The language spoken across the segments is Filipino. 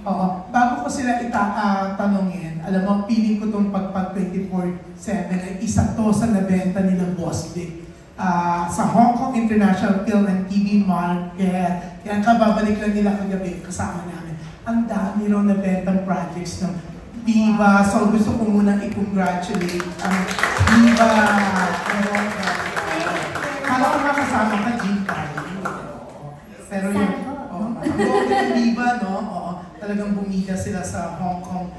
Oo. Bago ko sila tanongin, alam mo, piling ko itong Pagpag 24/7 ay isa to sa nabenta nilang Boss Dick. Sa Hong Kong International Film and TV Market. Yan, kababalik lang nila kagabi kasama namin. Ang dami raw nabentang projects ng Viva. So gusto ko muna i-congratulate ang Viva. Kala ko makasama ka, Jim Carrey. Pero yung Viva, no? Oo, talagang bumida sila sa Hong Kong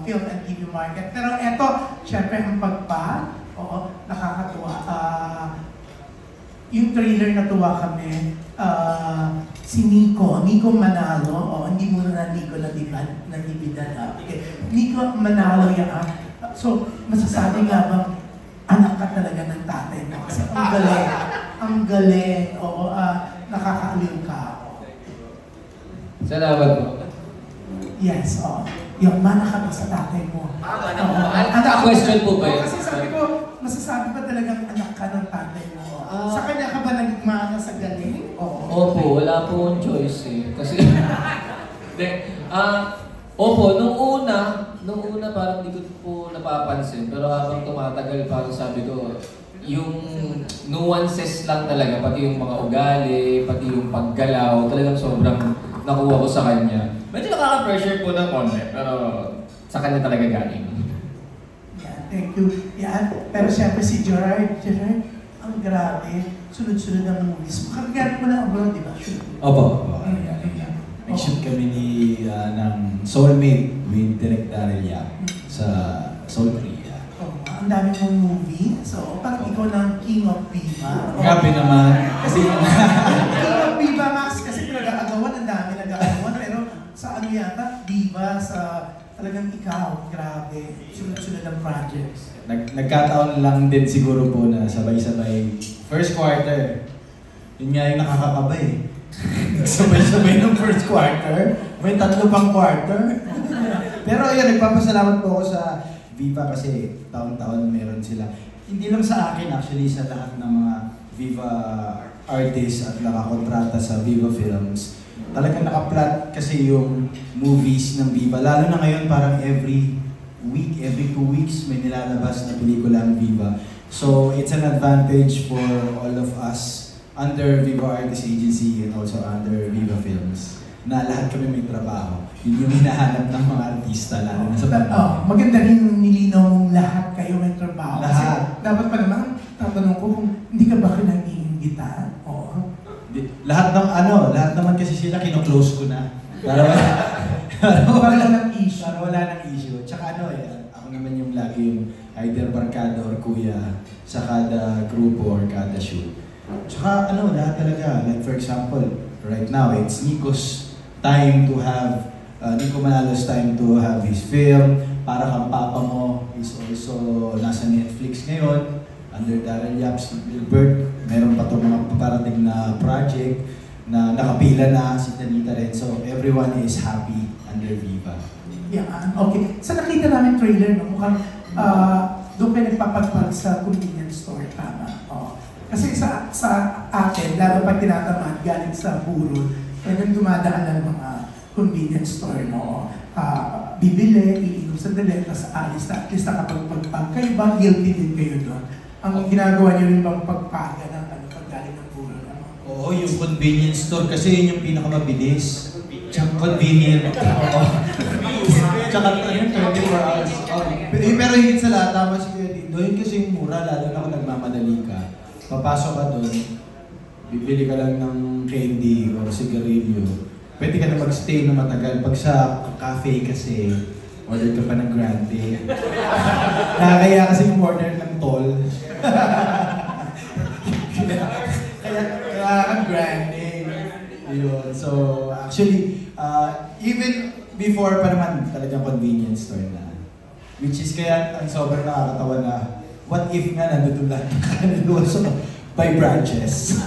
Film and TV Market. Pero eto, syempre ang Pagpag. Oo, nakakatuwa. Yung trailer natuwa kami. Si Nico Manalo. Oo, hindi muna na Nico nalibidan. Okay. Nico Manalo yan. So, masasabi nga bang anak ka talaga ng tatay mo? Kasi ang galing. Ang galing. Oo, nakakaaliw ka. Salamat po. Yes, oo. Yung mana ka ba sa tatay mo? Question po ba yun? Kasi sabi ko, masasabi ba talagang anak ka ng tatay mo? Sa kanya ka ba nagmana sa galing? Opo, wala po akong choice eh. Kasi, opo, nung una parang hindi ko po napapansin. Pero habang tumatagal, parang sabi ko, yung nuances lang talaga, pati yung mga ugali, pati yung paggalaw, talagang sobrang nakuha ko sa kanya. Medyo nakaka-pressure po ng konti, pero sa kanya talaga galing. Yeah, thank you. Yeah, pero siyempre si Gerard, ang grabe, sunod-sunod ng movies. Makakagaling mo lang abroad, di ba? Opo. Nag-shoot kami ng Soulmate with Direk Daryl Yap sa Seoul, Korea. Ang dami mong movie. So, parang ikaw ng King of Viva. Grabe naman. Kasi King of Viva Max, kasi nag-aagawan, ang dami nag-aagawan. Pero sa ano yata, Viva, sa talagang ikaw, grabe. Sunod-sunod ang projects. Nagkataon lang din siguro po na sabay-sabay. First quarter, yun nga yung nakakakabay. Sabay-sabay ng first quarter. May 3 pang quarter. Pero yun, nagpapasalamat po ako sa Viva kasi taon-taon meron sila. Hindi lang sa akin, actually sa lahat ng mga Viva artists at nakakontrata sa Viva Films. Talagang naka-plot kasi yung movies ng Viva. Lalo na ngayon parang every week, every 2 weeks may nilalabas na pelikula ang Viva. So it's an advantage for all of us under Viva Artist Agency and also under Viva Films na lahat kami may trabaho. Yun yung hinahanap ng mga artista, lalo na sa banda. Maganda rin nilinaw mong lahat kayo may trabaho. Lahat. Kasi dapat pa naman, tatanong ko kung hindi ka ba kinag-iinggitan? Oo. Lahat naman kasi sila kino-close ko na. Para wala ng issue. Para wala ng issue. Tsaka ako naman yung lagi yung either barkada or kuya sa kada grupo or kada shoot. Tsaka lahat talaga. Like for example, right now, it's Nico's time to have, Nico Manalo's time to have his film. Para kang papa mo is also nasa Netflix ngayon. Under Daryl Yap, Gilbert, meron pa itong mga paparating na project na nakapila na si Danita rin. So everyone is happy under Viva. Yeah, okay. Sa nakita namin trailer, no, mukhang doon kayo nagpapagpag sa convenience store, tama? Kasi sa atin, lalo pag tinatamad galing sa burol, kaya dumadaan lang mga convenience store, no? Bibili, iinom sa dali, tapos alis na, at least nakapagpagpag. Kayo ba guilty din kayo doon? Ang ginagawa niyo rin bang pagpaga ng pag galing ng burol? Oo, yung convenience store kasi yun yung pinakamabilis. Tsaka convenient. Oo. Tsaka yun, 24 hours. Pero higit sa lahat, tama si Kuya Dindo, yun kasi yung mura, lalo na kung nagmamadali ka. Papasok ka doon, bibili ka lang ng candy o sigarilyo. Pwede ka na mag-stay na matagal. Pag sa cafe kasi, order ka pa ng grande. Nakakaya kasi order ng tall. kaya ang grande. Yun. So, actually, even before pa naman talagang convenience store na. Which is kaya ang sobrang nakakatawa na what if nga nandito lang so, by branches.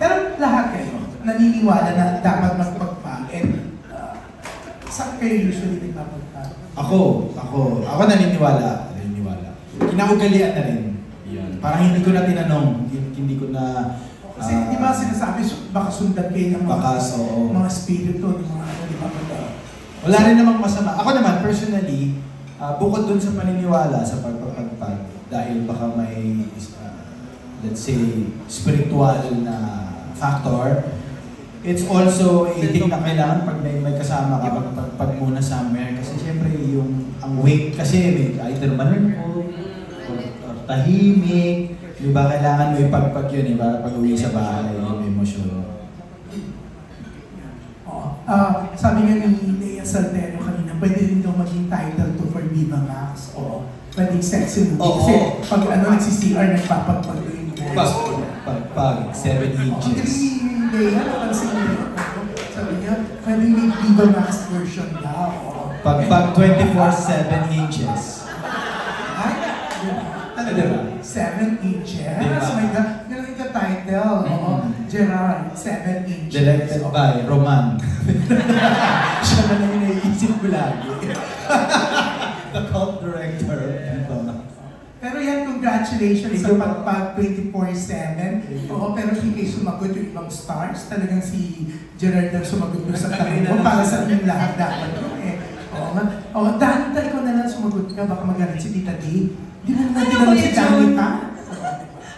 Pero lahat kayo, naniniwala na dapat magpagpag. And saan kayo usually nagpapagpag? Ako naniniwala. Kinaugalian na rin. Yun. Parang hindi ko na tinanong, hindi ko na Kasi di ba sinasabi, baka sundan kayo ng mga, oo. mga spirito, ng mga ano, di ba? Wala rin namang masama. Ako naman, personally, bukod dun sa paniniwala sa pagpapagpag, dahil baka may, let's say, spiritual na factor, it's also a thing na kailangan pag may kasama ka, pag muna somewhere. Kasi syempre, ang wake kasi, either malungkot, or tahimik, di ba kailangan mo ipagpag yun para pag-uwi sa bahay, yung emosyon. Sabi nga ni Lea Saltero kanina, pwede rin daw maging title to for Viva Max o pwedeng sexy movie. Kasi pag nagsi-CR, nagpapagpag yung voice. Pag 7 inches. Ang Lea, napansin niyo. Sabi niya, pwedeng may Viva Max version daw. Pag 24/7 inches. Ay, talaga, 7 inches. My God, ganun yung title. Gerard, 7 inches. Directed by Roman. Siya na lang yung naiisip ko lagi. The cult director. Pero yan, congratulations sa pagpag 24/7. Oo, pero hindi kayo sumagot yung ibang stars. Talagang si Gerard ang sumagot doon sa tanong mo. Para sa inyong lahat dapat yun eh. Oo nga. Oo, Danica, ikaw na lang sumagot ka. Baka magalit si Tita D. Di mo naman tinanong si Danica.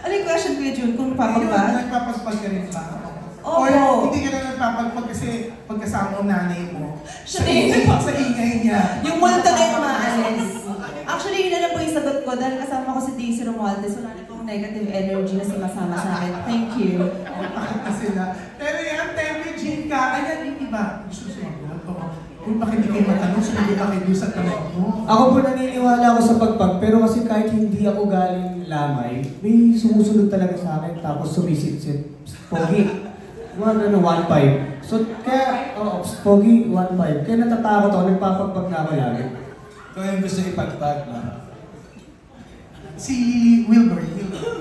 Ano yung question, Kuya Jun? Kung papagpag? Nagpapaspag ka rin ba? Oo. Or hindi ka na nagpapagpag kasi pagkasama ng nanay mo. Siya na Sa ingay niya. yung multo na yung umaalis. Actually, yun na lang po yung sagot ko. Dahil kasama ko si Daisy Romualdez, wala na pong negative energy na sumasama sa akin. Thank you. Bakit na sila? Pero yan, Teme, Jean ka. Ayan, yung iba. Gusto sumagot. Kung bakit hindi kayo matanong, sumili ba kayo sa tanong mo? Ako po naniniwala ako sa pagpag, pero kasi kahit hindi ako galing lamay, may sumusunod talaga sa akin, tapos sumisit-sit. Pogi. Mga 1.5. So, kaya, Pogi, 1.5. Kaya natatakot ako, nagpapagpag na ako lagi. Ikaw yung gusto ipagpag, no? Si Wilbur.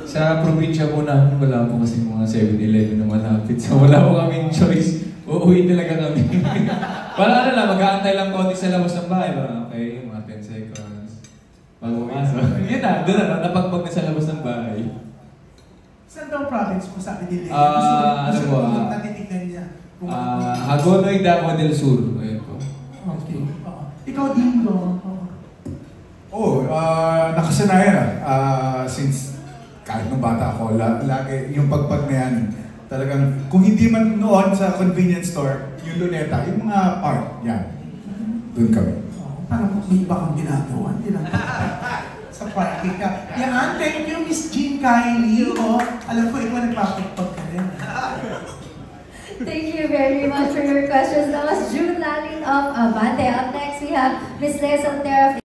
Sa probinsya po namin, wala po kasi mga 7-Eleven na malapit. So wala po kaming choice. Uuwi talaga kami. Para ano lang, mag-aantay lang konti sa labas ng bahay. Parang okay, mga 10 seconds. Bago pumasok. Yun na, doon na, napagpag na sa labas ng bahay. Saan daw province mo sabi nila? Ano po? Natitignan niya. Hagonoy, Davao del Sur. Ayun po. Okay. Ikaw din do. Nakasanayan since kahit nung bata ako, lagi yung pagpag na yan, talagang, kung hindi man noon sa convenience store, yung luneta, yung mga park, yan. Doon kami. Parang may iba kang ginagawa, hindi lang sa parking ka. Yan, thank you, Miss Jean Kylie. Alam ko, ikaw nagpapagpag ka rin. Thank you very much for your questions. That was June Lalin of Abante. Up next, we have Miss Lea Saltero.